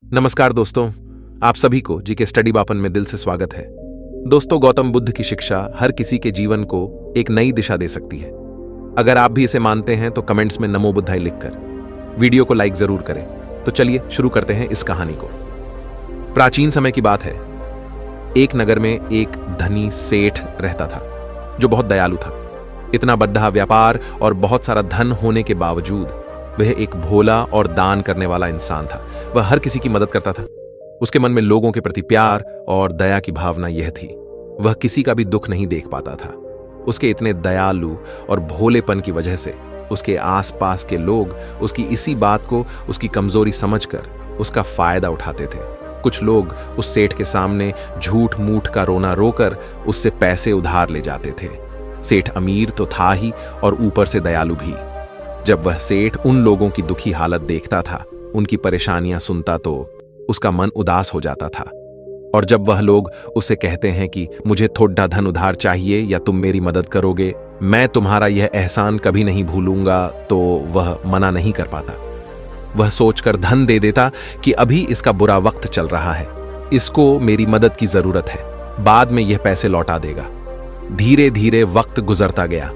नमस्कार दोस्तों, आप सभी को जीके स्टडी बापन में दिल से स्वागत है। दोस्तों, गौतम बुद्ध की शिक्षा हर किसी के जीवन को एक नई दिशा दे सकती है। अगर आप भी इसे मानते हैं तो कमेंट्स में नमो बुद्धाय लिखकर वीडियो को लाइक जरूर करें। तो चलिए शुरू करते हैं इस कहानी को। प्राचीन समय की बात है। एक नगर में एक धनी सेठ रहता था जो बहुत दयालु था। इतना बड़ा व्यापार और बहुत सारा धन होने के बावजूद वह एक भोला और दान करने वाला इंसान था। वह हर किसी की मदद करता था। उसके मन में लोगों के प्रति प्यार और दया की भावना यह थी। वह किसी का भी दुख नहीं देख पाता था। उसके इतने दयालु और भोलेपन की वजह से उसके आसपास के लोग उसकी इसी बात को उसकी कमजोरी समझकर उसका फायदा उठाते थे। कुछ लोग उस सेठ के सामने झूठ मूठ का रोना रोकर उससे पैसे उधार ले जाते थे। सेठ अमीर तो था ही और ऊपर से दयालु भी। जब वह सेठ उन लोगों की दुखी हालत देखता था, उनकी परेशानियां सुनता, तो उसका मन उदास हो जाता था। और जब वह लोग उसे कहते हैं कि मुझे थोड़ा धन उधार चाहिए या तुम मेरी मदद करोगे, मैं तुम्हारा यह एहसान कभी नहीं भूलूंगा, तो वह मना नहीं कर पाता। वह सोचकर धन दे देता कि अभी इसका बुरा वक्त चल रहा है, इसको मेरी मदद की जरूरत है, बाद में यह पैसे लौटा देगा। धीरे धीरे वक्त गुजरता गया।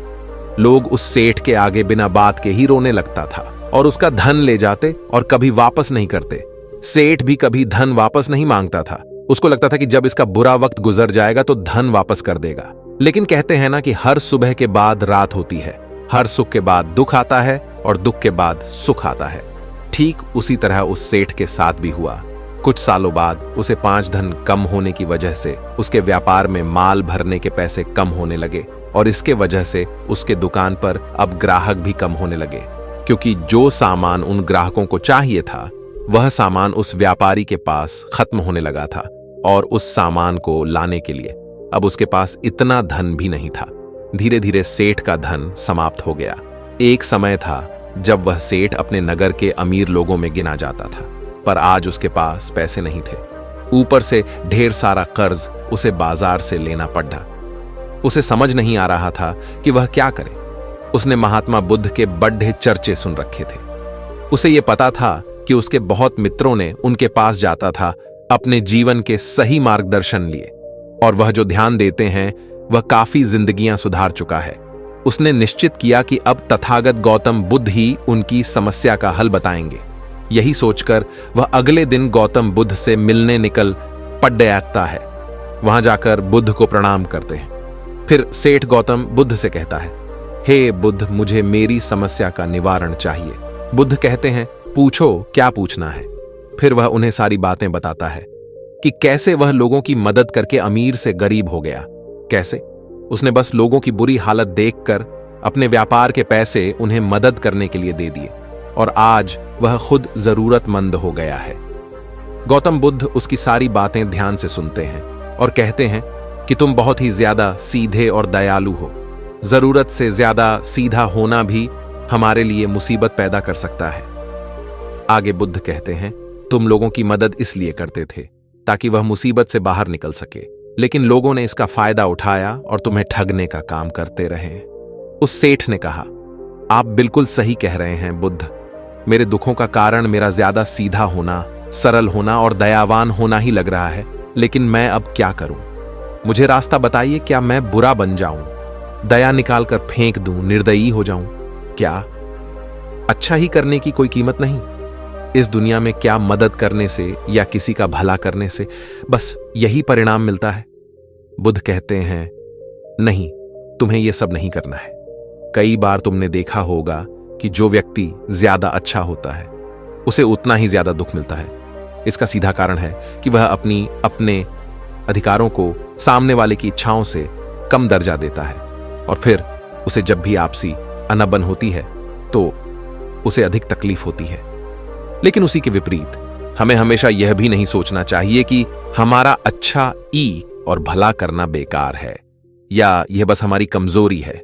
लोग उस सेठ के आगे बिना बात के ही रोने लगता था और उसका धन ले जाते और कभी वापस नहीं करते। सेठ भी कभी धन वापस नहीं मांगता था। उसको लगता था कि जब इसका बुरा वक्त गुजर जाएगा तो धन वापस कर देगा। लेकिन कहते हैं ना कि हर सुबह के बाद रात होती है, हर सुख के बाद दुख आता है और दुख के बाद सुख आता है। ठीक उसी तरह उस सेठ के साथ भी हुआ। कुछ सालों बाद उसे 5 धन कम होने की वजह से उसके व्यापार में माल भरने के पैसे कम होने लगे और इसके वजह से उसके दुकान पर अब ग्राहक भी कम होने लगे, क्योंकि जो सामान उन ग्राहकों को चाहिए था वह सामान उस व्यापारी के पास खत्म होने लगा था और उस सामान को लाने के लिए अब उसके पास इतना धन भी नहीं था। धीरे धीरे सेठ का धन समाप्त हो गया। एक समय था जब वह सेठ अपने नगर के अमीर लोगों में गिना जाता था, पर आज उसके पास पैसे नहीं थे। ऊपर से ढेर सारा कर्ज उसे बाजार से लेना पड़ा। उसे समझ नहीं आ रहा था कि वह क्या करे। उसने महात्मा बुद्ध के बड़े चर्चे सुन रखे थे। उसे यह पता था कि उसके बहुत मित्रों ने उनके पास जाता था अपने जीवन के सही मार्गदर्शन लिए, और वह जो ध्यान देते हैं वह काफी जिंदगियां सुधार चुका है। उसने निश्चित किया कि अब तथागत गौतम बुद्ध ही उनकी समस्या का हल बताएंगे। यही सोचकर वह अगले दिन गौतम बुद्ध से मिलने निकल पड़ता है। वहां जाकर बुद्ध को प्रणाम करते हैं। फिर सेठ गौतम बुद्ध से कहता है, हे बुद्ध, मुझे मेरी समस्या का निवारण चाहिए। बुद्ध कहते हैं, पूछो, क्या पूछना है। फिर वह उन्हें सारी बातें बताता है कि कैसे वह लोगों की मदद करके अमीर से गरीब हो गया। कैसे उसने बस लोगों की बुरी हालत देखकर अपने व्यापार के पैसे उन्हें मदद करने के लिए दे दिए और आज वह खुद जरूरतमंद हो गया है। गौतम बुद्ध उसकी सारी बातें ध्यान से सुनते हैं और कहते हैं कि तुम बहुत ही ज्यादा सीधे और दयालु हो। जरूरत से ज्यादा सीधा होना भी हमारे लिए मुसीबत पैदा कर सकता है। आगे बुद्ध कहते हैं, तुम लोगों की मदद इसलिए करते थे ताकि वह मुसीबत से बाहर निकल सके, लेकिन लोगों ने इसका फायदा उठाया और तुम्हें ठगने का काम करते रहे। उस सेठ ने कहा, आप बिल्कुल सही कह रहे हैं बुद्ध। मेरे दुखों का कारण मेरा ज्यादा सीधा होना, सरल होना और दयावान होना ही लग रहा है, लेकिन मैं अब क्या करूं? मुझे रास्ता बताइए। क्या मैं बुरा बन जाऊं, दया निकालकर फेंक दूं, निर्दयी हो जाऊं? क्या अच्छा ही करने की कोई कीमत नहीं? इस दुनिया में क्या मदद करने से या किसी का भला करने से बस यही परिणाम मिलता है? बुद्ध कहते हैं, नहीं, तुम्हें यह सब नहीं करना है। कई बार तुमने देखा होगा कि जो व्यक्ति ज्यादा अच्छा होता है उसे उतना ही ज्यादा दुख मिलता है। इसका सीधा कारण है कि वह अपने अधिकारों को सामने वाले की इच्छाओं से कम दर्जा देता है और फिर उसे जब भी आपसी अनबन होती है तो उसे अधिक तकलीफ होती है। लेकिन उसी के विपरीत हमें हमेशा यह भी नहीं सोचना चाहिए कि हमारा अच्छा और भला करना बेकार है या यह बस हमारी कमजोरी है।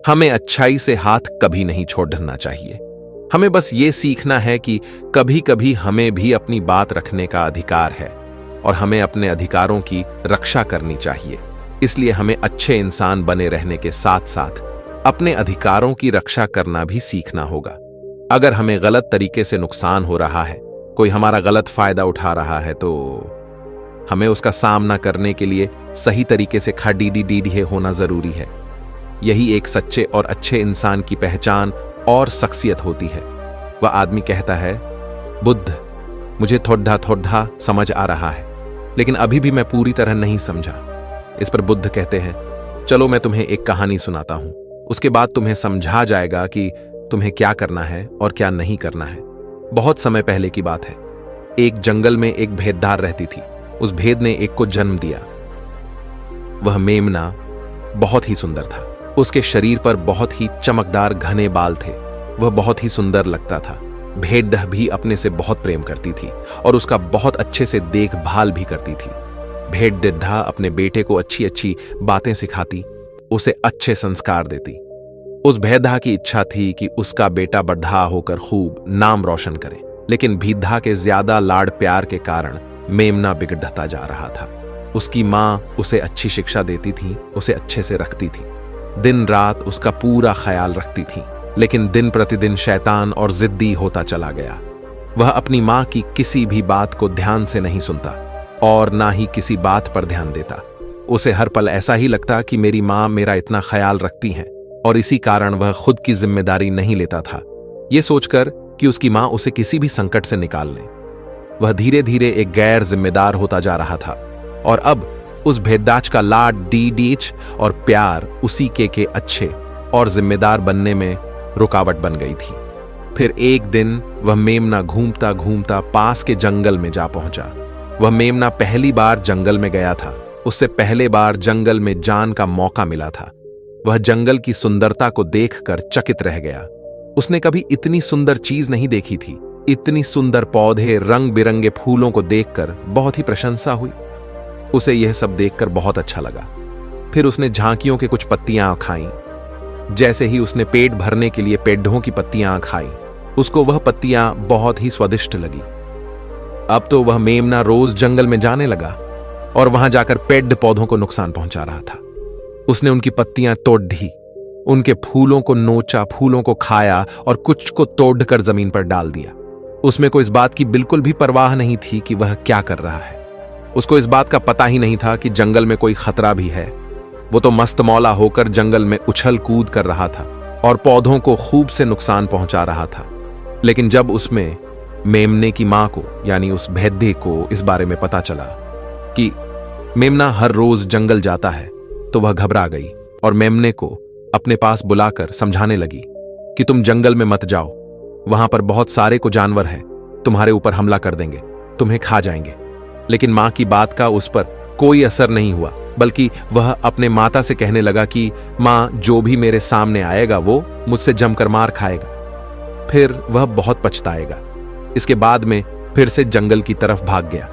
हमें अच्छाई से हाथ कभी नहीं छोड़ना चाहिए। हमें बस ये सीखना है कि कभी कभी हमें भी अपनी बात रखने का अधिकार है और हमें अपने अधिकारों की रक्षा करनी चाहिए। इसलिए हमें अच्छे इंसान बने रहने के साथ साथ अपने अधिकारों की रक्षा करना भी सीखना होगा। अगर हमें गलत तरीके से नुकसान हो रहा है कोई हमारा गलत फायदा उठा रहा है तो हमें उसका सामना करने के लिए सही तरीके से खड़ीडी होना जरूरी है। यही एक सच्चे और अच्छे इंसान की पहचान और शख्सियत होती है। वह आदमी कहता है, बुद्ध, मुझे थोड़ा थोड़ा समझ आ रहा है, लेकिन अभी भी मैं पूरी तरह नहीं समझा। इस पर बुद्ध कहते हैं, चलो मैं तुम्हें एक कहानी सुनाता हूं, उसके बाद तुम्हें समझा जाएगा कि तुम्हें क्या करना है और क्या नहीं करना है। बहुत समय पहले की बात है। एक जंगल में एक भेददार रहती थी। उस भेद ने एक को जन्म दिया। वह मेमना बहुत ही सुंदर था। उसके शरीर पर बहुत ही चमकदार घने बाल थे। वह बहुत ही सुंदर लगता था। भेड़ भी अपने से बहुत प्रेम करती थी और उसका बहुत अच्छे से देखभाल भी करती थी। भेड़ अपने बेटे को अच्छी अच्छी बातें सिखाती, उसे अच्छे संस्कार देती। उस भेड़ा की इच्छा थी कि उसका बेटा बड़ा होकर खूब नाम रोशन करे, लेकिन भीधा के ज्यादा लाड़ प्यार के कारण मेमना बिगड़ता जा रहा था। उसकी मां उसे अच्छी शिक्षा देती थी, उसे अच्छे से रखती थी, दिन रात उसका पूरा ख्याल रखती थी, लेकिन दिन प्रतिदिन शैतान और जिद्दी होता चला गया। वह अपनी मां की किसी भी बात को ध्यान से नहीं सुनता और ना ही किसी बात पर ध्यान देता। उसे हर पल ऐसा ही लगता कि मेरी मां मेरा इतना ख्याल रखती हैं और इसी कारण वह खुद की जिम्मेदारी नहीं लेता था, ये सोचकर कि उसकी मां उसे किसी भी संकट से निकाल ले। वह धीरे धीरे एक गैर जिम्मेदार होता जा रहा था और अब उस भेदाच का लाड डीडीच और प्यार उसी के अच्छे और जिम्मेदार बनने में रुकावट बन गई थी। फिर एक दिन वह मेमना घूमता घूमता पास के जंगल में जा पहुंचा। वह मेमना पहली बार जंगल में गया था। उससे पहले बार जंगल में जान का मौका मिला था। वह जंगल की सुंदरता को देखकर चकित रह गया। उसने कभी इतनी सुंदर चीज नहीं देखी थी। इतनी सुंदर पौधे, रंग बिरंगे फूलों को देखकर बहुत ही प्रशंसा हुई। उसे यह सब देखकर बहुत अच्छा लगा। फिर उसने झांकियों के कुछ पत्तियां खाईं। जैसे ही उसने पेट भरने के लिए पेड़ों की पत्तियां खाई, उसको वह पत्तियां बहुत ही स्वादिष्ट लगी। अब तो वह मेमना रोज जंगल में जाने लगा और वहां जाकर पेड़ पौधों को नुकसान पहुंचा रहा था। उसने उनकी पत्तियां तोड़ दी, उनके फूलों को नोचा, फूलों को खाया और कुछ को तोड़कर जमीन पर डाल दिया। उसमें को इस बात की बिल्कुल भी परवाह नहीं थी कि वह क्या कर रहा है। उसको इस बात का पता ही नहीं था कि जंगल में कोई खतरा भी है। वो तो मस्त मौला होकर जंगल में उछल कूद कर रहा था और पौधों को खूब से नुकसान पहुंचा रहा था। लेकिन जब उसमें मेमने की मां को, यानी उस भेद्दे को, इस बारे में पता चला कि मेमना हर रोज जंगल जाता है, तो वह घबरा गई और मेमने को अपने पास बुलाकर समझाने लगी कि तुम जंगल में मत जाओ, वहां पर बहुत सारे को जानवर हैं, तुम्हारे ऊपर हमला कर देंगे, तुम्हें खा जाएंगे। लेकिन मां की बात का उस पर कोई असर नहीं हुआ, बल्कि वह अपने माता से कहने लगा कि मां, जो भी मेरे सामने आएगा वो मुझसे जमकर मार खाएगा, फिर वह बहुत पछताएगा। इसके बाद में फिर से जंगल की तरफ भाग गया।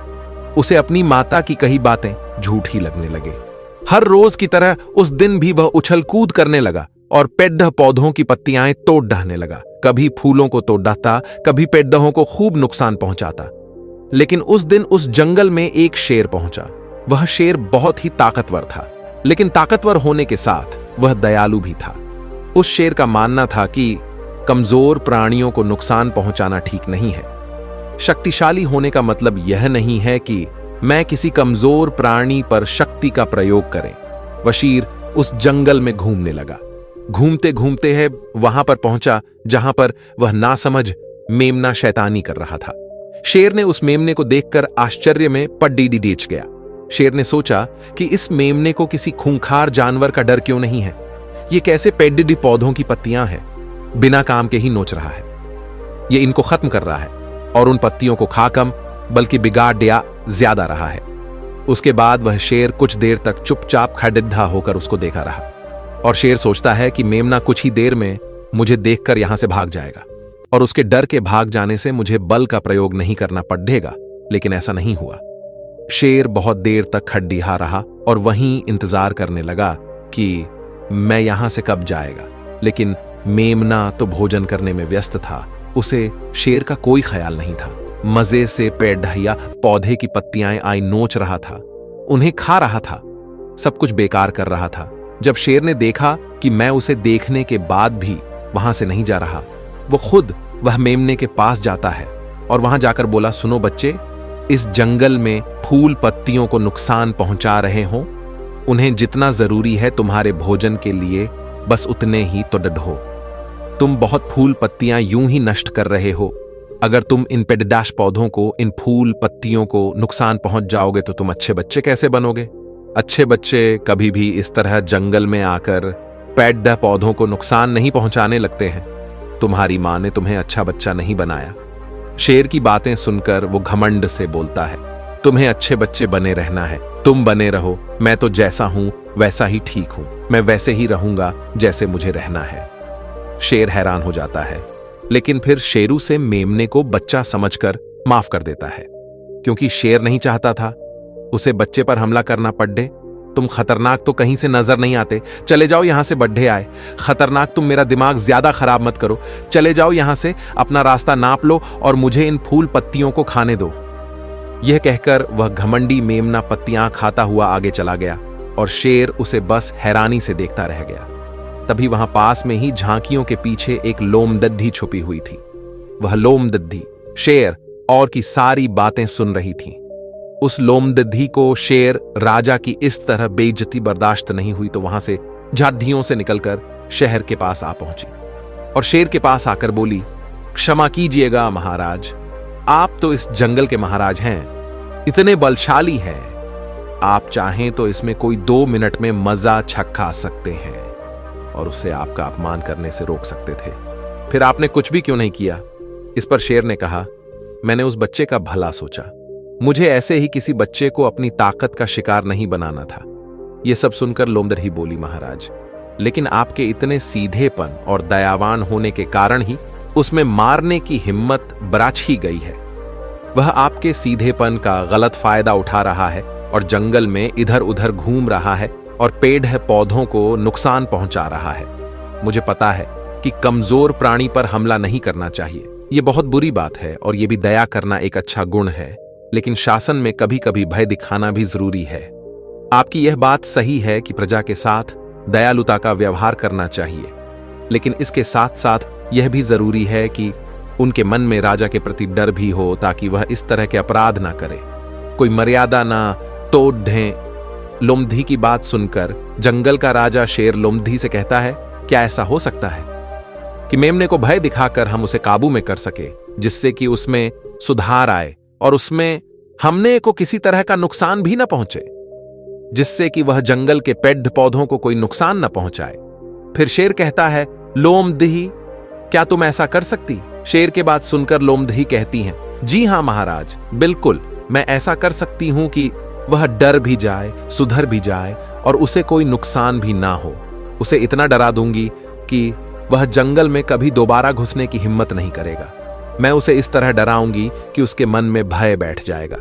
उसे अपनी माता की कही बातें झूठी लगने लगे। हर रोज की तरह उस दिन भी वह उछल कूद करने लगा और पेड़ पौधों की पत्तियां तोड़ डालने लगा। कभी फूलों को तोड़ डालता, कभी पेड़ों को खूब नुकसान पहुंचाता। लेकिन उस दिन उस जंगल में एक शेर पहुंचा। वह शेर बहुत ही ताकतवर था, लेकिन ताकतवर होने के साथ वह दयालु भी था। उस शेर का मानना था कि कमजोर प्राणियों को नुकसान पहुंचाना ठीक नहीं है। शक्तिशाली होने का मतलब यह नहीं है कि मैं किसी कमजोर प्राणी पर शक्ति का प्रयोग करें। वह शेर उस जंगल में घूमने लगा। घूमते घूमते है वहां पर पहुंचा जहां पर वह नासमझ मेमना शैतानी कर रहा था। शेर ने उस मेमने को देखकर आश्चर्य में पड्डीडीच गया। शेर ने सोचा कि इस मेमने को किसी खूंखार जानवर का डर क्यों नहीं है। ये कैसे पेड्डी पौधों की पत्तियां हैं, बिना काम के ही नोच रहा है। ये इनको खत्म कर रहा है और उन पत्तियों को खा कम बल्कि बिगाड़ दिया ज्यादा रहा है। उसके बाद वह शेर कुछ देर तक चुपचाप खड़िद्धा होकर उसको देखा रहा और शेर सोचता है कि मेमना कुछ ही देर में मुझे देखकर यहां से भाग जाएगा और उसके डर के भाग जाने से मुझे बल का प्रयोग नहीं करना पड़ेगा। लेकिन ऐसा नहीं हुआ। शेर बहुत देर तक खड़िहा रहा और वहीं इंतजार करने लगा कि मैं यहां से कब जाएगा। लेकिन मेमना तो भोजन करने में व्यस्त था। उसे शेर का कोई ख्याल नहीं था। मजे से पेड़ पौधे की पत्तियां आई नोच रहा था, उन्हें खा रहा था, सब कुछ बेकार कर रहा था। जब शेर ने देखा कि मैं उसे देखने के बाद भी वहां से नहीं जा रहा, वो खुद वह मेमने के पास जाता है और वहां जाकर बोला, सुनो बच्चे, इस जंगल में फूल पत्तियों को नुकसान पहुंचा रहे हो, उन्हें जितना जरूरी है तुम्हारे भोजन के लिए बस उतने ही तो डढो। तुम बहुत फूल पत्तियां यूं ही नष्ट कर रहे हो। अगर तुम इन पेडडाश पौधों को, इन फूल पत्तियों को नुकसान पहुंच जाओगे तो तुम अच्छे बच्चे कैसे बनोगे? अच्छे बच्चे कभी भी इस तरह जंगल में आकर पेड पौधों को नुकसान नहीं पहुंचाने लगते हैं। तुम्हारी मां ने तुम्हें अच्छा बच्चा नहीं बनाया। शेर की बातें सुनकर वो घमंड से बोलता है, तुम्हें अच्छे बच्चे बने रहना है, तुम बने रहो, मैं तो जैसा हूं वैसा ही ठीक हूं, मैं वैसे ही रहूंगा जैसे मुझे रहना है। शेर हैरान हो जाता है, लेकिन फिर शेरू से मेमने को बच्चा समझकर माफ कर देता है, क्योंकि शेर नहीं चाहता था उसे बच्चे पर हमला करना पड़े। तुम खतरनाक तो कहीं से नजर नहीं आते, चले जाओ यहां से, बड्ढे आए। खतरनाक, तुम मेरा दिमाग ज्यादा खराब मत करो, चले जाओ यहां से, अपना रास्ता नाप लो और मुझे इन फूल पत्तियों को खाने दो। यह कहकर वह घमंडी मेमना पत्तियां खाता हुआ आगे चला गया और शेर उसे बस हैरानी से देखता रह गया। तभी वहां पास में ही झांकियों के पीछे एक लोमदद्दी छुपी हुई थी। वह लोमदद्दी शेर और की सारी बातें सुन रही थी। उस लोमदद्दी को शेर राजा की इस तरह बेइज्जती बर्दाश्त नहीं हुई तो वहां से झाड़ियों से निकलकर शहर के पास आ पहुंची और शेर के पास आकर बोली, क्षमा कीजिएगा महाराज, आप तो इस जंगल के महाराज हैं, इतने बलशाली हैं, आप चाहें तो इसमें कोई 2 मिनट में मजा छक्का सकते हैं और उसे आपका अपमान करने से रोक सकते थे। फिर आपने कुछ भी क्यों नहीं किया? इस पर शेर ने कहा, मैंने उस बच्चे का भला सोचा, मुझे ऐसे ही किसी बच्चे को अपनी ताकत का शिकार नहीं बनाना था। यह सब सुनकर लोमदद्दी बोली, महाराज, लेकिन आपके इतने सीधेपन और दयावान होने के कारण ही उसमें मारने की हिम्मत बराच ही गई है। वह आपके सीधेपन का गलत फायदा उठा रहा है और जंगल में इधर उधर घूम रहा है और पेड़ पौधों को नुकसान पहुंचा रहा है। मुझे पता है कि कमजोर प्राणी पर हमला नहीं करना चाहिए, यह बहुत बुरी बात है और यह भी दया करना एक अच्छा गुण है, लेकिन शासन में कभी कभी भय दिखाना भी जरूरी है। आपकी यह बात सही है कि प्रजा के साथ दयालुता का व्यवहार करना चाहिए, लेकिन इसके साथ साथ यह भी जरूरी है कि उनके मन में राजा के प्रति डर भी हो, ताकि वह इस तरह के अपराध ना करे, कोई मर्यादा ना तोड़ दें। लोमदद्दी की बात सुनकर जंगल का राजा शेर लोमदद्दी से कहता है, क्या ऐसा हो सकता है कि मेमने को भय दिखाकर हम उसे काबू में कर सके, जिससे कि उसमें सुधार आए और उसमें हमने को किसी तरह का नुकसान भी ना पहुंचे, जिससे कि वह जंगल के पेड़ पौधों को कोई नुकसान न पहुंचाए? फिर शेर कहता है, लोमदद्दी, क्या तुम ऐसा कर सकती? शेर के बात सुनकर लोमदद्दी कहती हैं, जी हां महाराज, बिल्कुल, मैं ऐसा कर सकती हूं कि वह डर भी जाए, सुधर भी जाए और उसे कोई नुकसान भी ना हो। उसे इतना डरा दूंगी कि वह जंगल में कभी दोबारा घुसने की हिम्मत नहीं करेगा। मैं उसे इस तरह डराऊंगी कि उसके मन में भय बैठ जाएगा।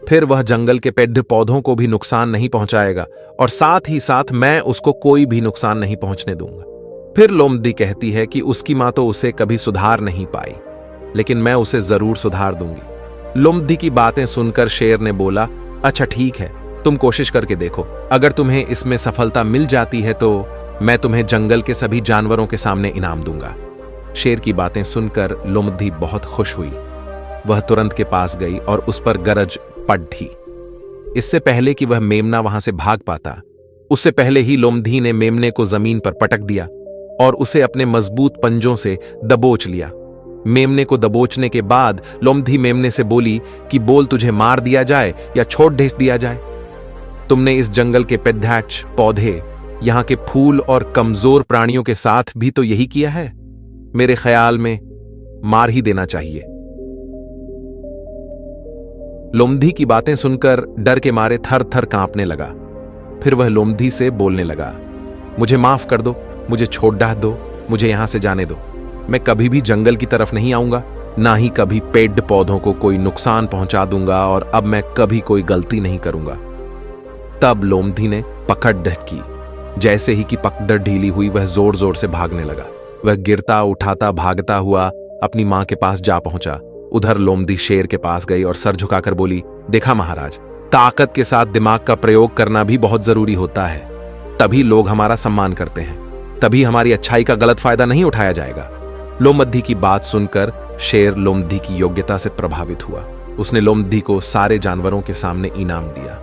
फिर वह जंगल के पेड़ पौधों को भी नुकसान नहीं पहुंचाएगा और साथ ही साथ मैं उसको कोई भी नुकसान नहीं पहुंचने दूंगा। फिर लोमदद्दी कहती है कि उसकी मां तो उसे कभी सुधार नहीं पाई, लेकिन मैं उसे जरूर सुधार दूंगी। लोमदद्दी की बातें सुनकर शेर ने बोला, अच्छा ठीक है, तुम कोशिश करके देखो, अगर तुम्हें इसमें सफलता मिल जाती है तो मैं तुम्हें जंगल के सभी जानवरों के सामने इनाम दूंगा। शेर की बातें सुनकर लोमदद्दी बहुत खुश हुई। वह तुरंत के पास गई और उस पर गरज पड़ी। इससे पहले कि वह मेमना वहां से भाग पाता, उससे पहले ही लोमदद्दी ने मेमने को जमीन पर पटक दिया और उसे अपने मजबूत पंजों से दबोच लिया। मेमने को दबोचने के बाद लोमदद्दी मेमने से बोली कि बोल, तुझे मार दिया जाए या छोड़ ढेस दिया जाए? तुमने इस जंगल के पेद्धाच पौधे, यहां के फूल और कमजोर प्राणियों के साथ भी तो यही किया है। मेरे ख्याल में मार ही देना चाहिए। लोमदद्दी की बातें सुनकर डर के मारे थर थर कांपने लगा। फिर वह लोमदद्दी से बोलने लगा, मुझे माफ कर दो, मुझे छोड़ डाह दो, मुझे यहां से जाने दो। मैं कभी भी जंगल की तरफ नहीं आऊंगा, ना ही कभी पेड़ पौधों को कोई नुकसान पहुंचा दूंगा और अब मैं कभी कोई गलती नहीं करूंगा। तब लोमदद्दी ने पकड़ की। जैसे ही कि पकड़ ढीली हुई, वह जोर जोर से भागने लगा। वह गिरता उठाता भागता हुआ अपनी मां के पास जा पहुंचा। उधर लोमदद्दी शेर के पास गई और सर झुकाकर बोली, देखा महाराज, ताकत के साथ दिमाग का प्रयोग करना भी बहुत जरूरी होता है, तभी लोग हमारा सम्मान करते हैं, तभी हमारी अच्छाई का गलत फायदा नहीं उठाया जाएगा। लोमदद्दी की बात सुनकर शेर लोमड़ी की योग्यता से प्रभावित हुआ। उसने लोमड़ी को सारे जानवरों के सामने इनाम दिया।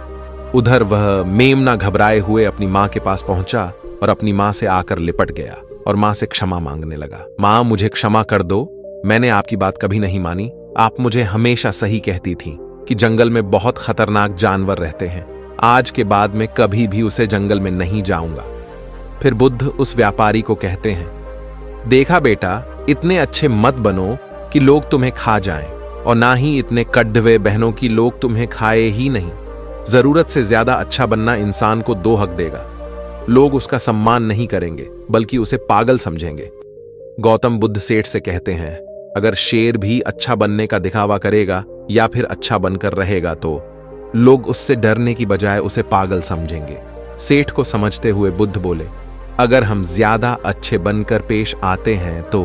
उधर वह मेमना घबराए हुए अपनी माँ के पास पहुंचा और अपनी माँ से आकर लिपट गया और माँ से क्षमा मांगने लगा। माँ, मुझे क्षमा कर दो, मैंने आपकी बात कभी नहीं मानी। आप मुझे हमेशा सही कहती थी कि जंगल में बहुत खतरनाक जानवर रहते हैं। आज के बाद मैं कभी भी उसे जंगल में नहीं जाऊंगा। फिर बुद्ध उस व्यापारी को कहते हैं, देखा बेटा, इतने अच्छे मत बनो कि लोग तुम्हें खा जाएं, और ना ही इतने कड्ढवे बहनों की लोग तुम्हें खाए ही नहीं। जरूरत से ज्यादा अच्छा बनना इंसान को दो हक देगा। लोग उसका सम्मान नहीं करेंगे बल्कि उसे पागल समझेंगे। गौतम बुद्ध सेठ से कहते हैं, अगर शेर भी अच्छा बनने का दिखावा करेगा या फिर अच्छा बनकर रहेगा तो लोग उससे डरने की बजाय उसे पागल समझेंगे। सेठ को समझते हुए बुद्ध बोले, अगर हम ज्यादा अच्छे बनकर पेश आते हैं तो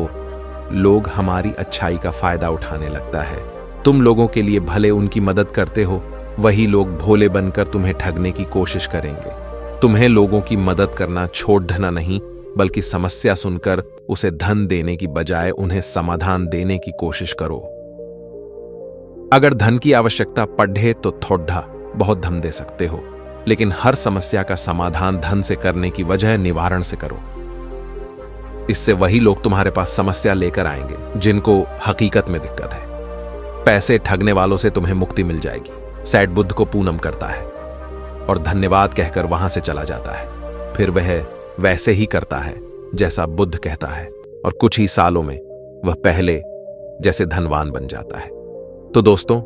लोग हमारी अच्छाई का फायदा उठाने लगता है। तुम लोगों के लिए भले उनकी मदद करते हो, वही लोग भोले बनकर तुम्हें ठगने की कोशिश करेंगे। तुम्हें लोगों की मदद करना छोड़ देना नहीं, बल्कि समस्या सुनकर उसे धन देने की बजाय उन्हें समाधान देने की कोशिश करो। अगर धन की आवश्यकता पड़े तो थोड़ा बहुत धन दे सकते हो, लेकिन हर समस्या का समाधान धन से करने की वजह निवारण से करो। इससे वही लोग तुम्हारे पास समस्या लेकर आएंगे जिनको हकीकत में दिक्कत है। पैसे ठगने वालों से तुम्हें मुक्ति मिल जाएगी। सेठ बुद्ध को पूनम करता है और धन्यवाद कहकर वहां से चला जाता है। फिर वह वैसे ही करता है जैसा बुद्ध कहता है, और कुछ ही सालों में वह पहले जैसे धनवान बन जाता है। तो दोस्तों,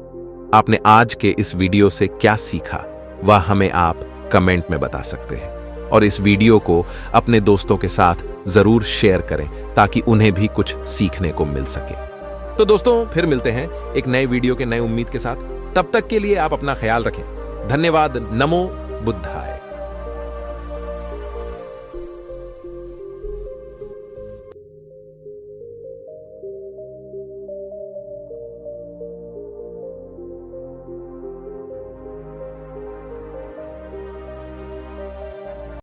आपने आज के इस वीडियो से क्या सीखा वह हमें आप कमेंट में बता सकते हैं, और इस वीडियो को अपने दोस्तों के साथ जरूर शेयर करें ताकि उन्हें भी कुछ सीखने को मिल सके। तो दोस्तों, फिर मिलते हैं एक नए वीडियो के नए उम्मीद के साथ। तब तक के लिए आप अपना ख्याल रखें। धन्यवाद। नमो बुद्धाय।